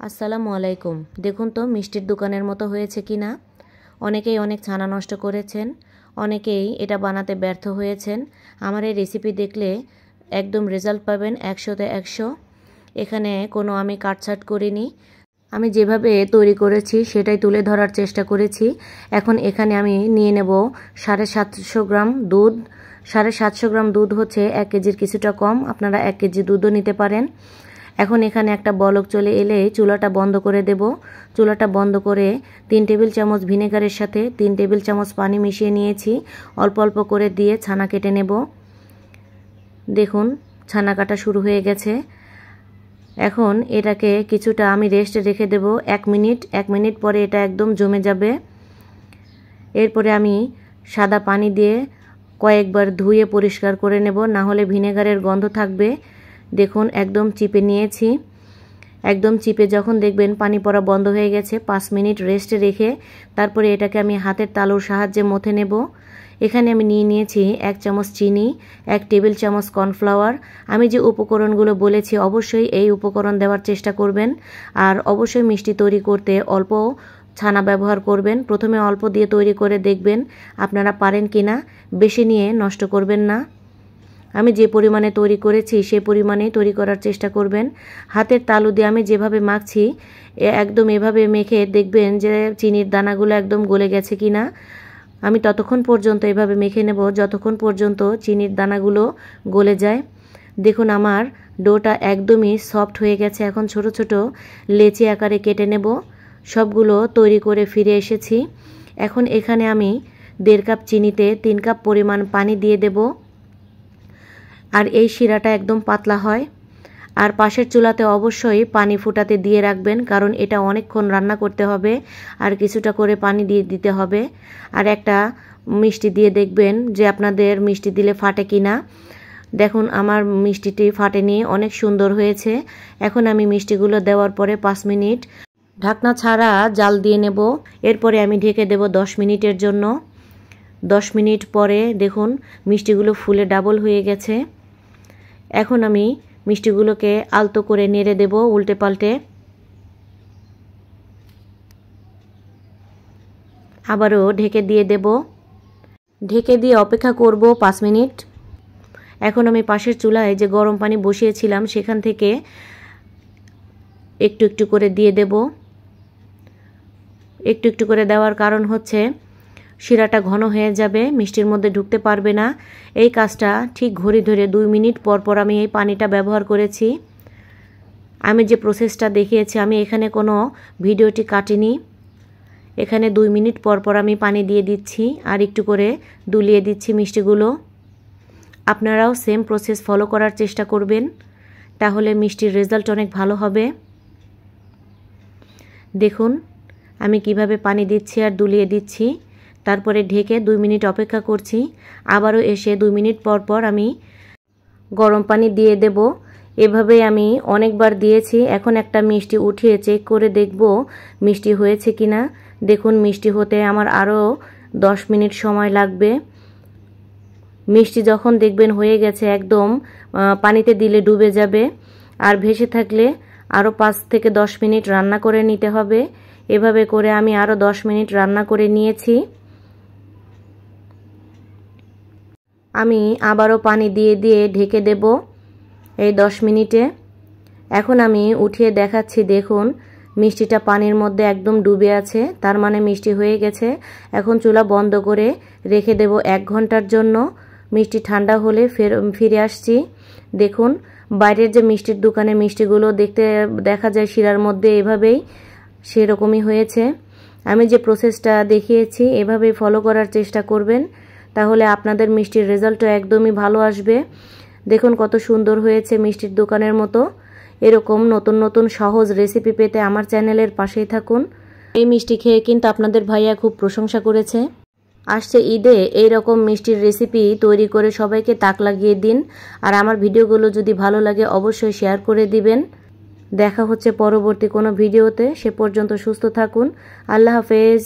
আসসালামু আলাইকুম। দেখুন তো মিষ্টির দোকানের মতো হয়েছে কিনা। অনেকেই অনেক ছানা নষ্ট করেছেন, অনেকেই এটা বানাতে ব্যর্থ হয়েছেন। আমার এই রেসিপি দেখলে একদম রেজাল্ট পাবেন 100তে 100। এখানে কোনো আমি কাটছাট করিনি, আমি যেভাবে তৈরি করেছি সেটাই তুলে ধরার চেষ্টা করেছি। এখন এখানে আমি নিয়ে নেব 750 গ্রাম দুধ। 750 গ্রাম দুধ হচ্ছে 1 কেজির কিছুটা কম, আপনারা 1 কেজি দুধও নিতে পারেন। এখন এখানে একটা বলক চলে এলে চুলাটা বন্ধ করে দেব। চুলাটা বন্ধ করে 3 টেবিল চামচ ভিনেগারের সাথে 3 টেবিল চামচ পানি মিশিয়ে নিয়েছি। অল্প অল্প করে দিয়ে ছানা কেটে নেব। দেখুন ছানা কাটা শুরু হয়ে গেছে। এখন এটাকে কিছুটা আমি রেস্টে রেখে দেব 1 মিনিট। 1 মিনিট পরে এটা একদম জমে যাবে। এরপরে আমি সাদা পানি দিয়ে কয়েকবার ধুয়ে পরিষ্কার করে নেব, না হলে ভিনেগারের গন্ধ থাকবে। দেখুন একদম চিপে নিয়েছি। একদম চিপে যখন দেখবেন পানি পড়া বন্ধ হয়ে গেছে, 5 মিনিট রেস্টে রেখে তারপরে এটাকে আমি হাতের তালুর সাহায্যে মথে নেব। এখানে আমি নিয়ে নিয়েছি 1 চামচ চিনি, 1 টেবিল চামচ কর্নফ্লাওয়ার। আমি যে উপকরণগুলো বলেছি অবশ্যই এই উপকরণ দেওয়ার চেষ্টা করবেন। আর অবশ্যই মিষ্টি তৈরি করতে অল্প ছানা ব্যবহার করবেন। প্রথমে অল্প দিয়ে তৈরি করে দেখবেন আপনারা পারেন কিনা, বেশি নিয়ে নষ্ট করবেন না। আমি যে পরিমাণে তৈরি করেছি সেই পরিমাণেই তৈরি করার চেষ্টা করবেন। হাতের তালু দিয়ে আমি যেভাবে মাখছি একদম এভাবে মেখে দেখবেন যে চিনির দানাগুলো একদম গলে গেছে কিনা। আমি ততক্ষণ পর্যন্ত এভাবে মেখে নেব যতক্ষণ পর্যন্ত চিনির দানাগুলো গলে যায়। দেখুন আমার ডোটা একদমই সফট হয়ে গেছে। এখন ছোট ছোট লেচি আকারে কেটে নেব। সবগুলো তৈরি করে ফিরে এসেছি। এখন এখানে আমি 1.5 কাপ চিনিতে 3 কাপ পরিমাণ পানি দিয়ে দেব। আর এই শিরাটা একদম পাতলা হয়। আর পাশের চুলাতে অবশ্যই পানি ফুটাতে দিয়ে রাখবেন, কারণ এটা অনেকক্ষণ রান্না করতে হবে আর কিছুটা করে পানি দিয়ে দিতে হবে। আর একটা মিষ্টি দিয়ে দেখবেন যে আপনাদের মিষ্টি দিলে ফাটে কিনা। দেখুন আমার মিষ্টিটি ফাটেনি, অনেক সুন্দর হয়েছে। এখন আমি মিষ্টিগুলো দেওয়ার পরে 5 মিনিট ঢাকনা ছাড়া জাল দিয়ে নেব। এরপরে আমি ঢেকে দেব 10 মিনিটের জন্য। 10 মিনিট পরে দেখুন মিষ্টিগুলো ফুলে ডাবল হয়ে গেছে। এখন আমি মিষ্টিগুলোকে আলতো করে নেড়ে দেব উল্টে পাল্টে। আবারও ঢেকে দিয়ে দেব। ঢেকে দিয়ে অপেক্ষা করব 5 মিনিট। এখন আমি পাশের চুলায় যে গরম পানি বসিয়েছিলাম সেখান থেকে একটু একটু করে দিয়ে দেব। একটু একটু করে দেওয়ার কারণ হচ্ছে শিরাটা ঘন হয়ে যাবে, মিষ্টির মধ্যে ঢুকতে পারবে না। এই কাজটা ঠিক ঘড়ি ধরে 2 মিনিট পর পর আমি এই পানিটা ব্যবহার করেছি। আমি যে প্রসেসটা দেখিয়েছি আমি এখানে কোনো ভিডিওটি কাটিনি। এখানে 2 মিনিট পর পর আমি পানি দিয়ে দিচ্ছি আর একটু করে দুলিয়ে দিচ্ছি মিষ্টিগুলো। আপনারাও সেম প্রসেস ফলো করার চেষ্টা করবেন, তাহলে মিষ্টির রেজাল্ট অনেক ভালো হবে। দেখুন আমি কিভাবে পানি দিচ্ছি আর দুলিয়ে দিচ্ছি। তারপরে ঢেকে 2 মিনিট অপেক্ষা করছি। আবারও এসে 2 মিনিট পর পর আমি গরম পানি দিয়ে দেব। এভাবে আমি অনেকবার দিয়েছি। এখন একটা মিষ্টি উঠিয়ে চেক করে দেখব মিষ্টি হয়েছে কিনা। দেখুন মিষ্টি হতে আমার আরও 10 মিনিট সময় লাগবে। মিষ্টি যখন দেখবেন হয়ে গেছে একদম পানিতে দিলে ডুবে যাবে। আর ভেসে থাকলে আরও 5 থেকে 10 মিনিট রান্না করে নিতে হবে। এভাবে করে আমি আরও 10 মিনিট রান্না করে নিয়েছি। আমি আবারও পানি দিয়ে দিয়ে ঢেকে দেব এই 10 মিনিটে। এখন আমি উঠিয়ে দেখাচ্ছি। দেখুন মিষ্টিটা পানির মধ্যে একদম ডুবে আছে, তার মানে মিষ্টি হয়ে গেছে। এখন চুলা বন্ধ করে রেখে দেব 1 ঘন্টার জন্য। মিষ্টি ঠান্ডা হলে ফিরে আসছি। দেখুন বাইরের যে মিষ্টির দোকানে মিষ্টিগুলো দেখতে দেখা যায় শিরার মধ্যে, এভাবেই সেরকমই হয়েছে। আমি যে প্রসেসটা দেখিয়েছি এভাবেই ফলো করার চেষ্টা করবেন, তাহলে আপনাদের মিষ্টির রেজাল্টও একদমই ভালো আসবে। দেখুন কত সুন্দর হয়েছে মিষ্টির দোকানের মতো। এরকম নতুন নতুন সহজ রেসিপি পেতে আমার চ্যানেলের পাশেই থাকুন। এই মিষ্টি খেয়ে কিন্তু আপনাদের ভাইয়া খুব প্রশংসা করেছে। আসছে ঈদে এইরকম মিষ্টির রেসিপি তৈরি করে সবাইকে তাক লাগিয়ে দিন। আর আমার ভিডিওগুলো যদি ভালো লাগে অবশ্যই শেয়ার করে দিবেন। দেখা হচ্ছে পরবর্তী কোনো ভিডিওতে। সে পর্যন্ত সুস্থ থাকুন। আল্লাহ হাফেজ।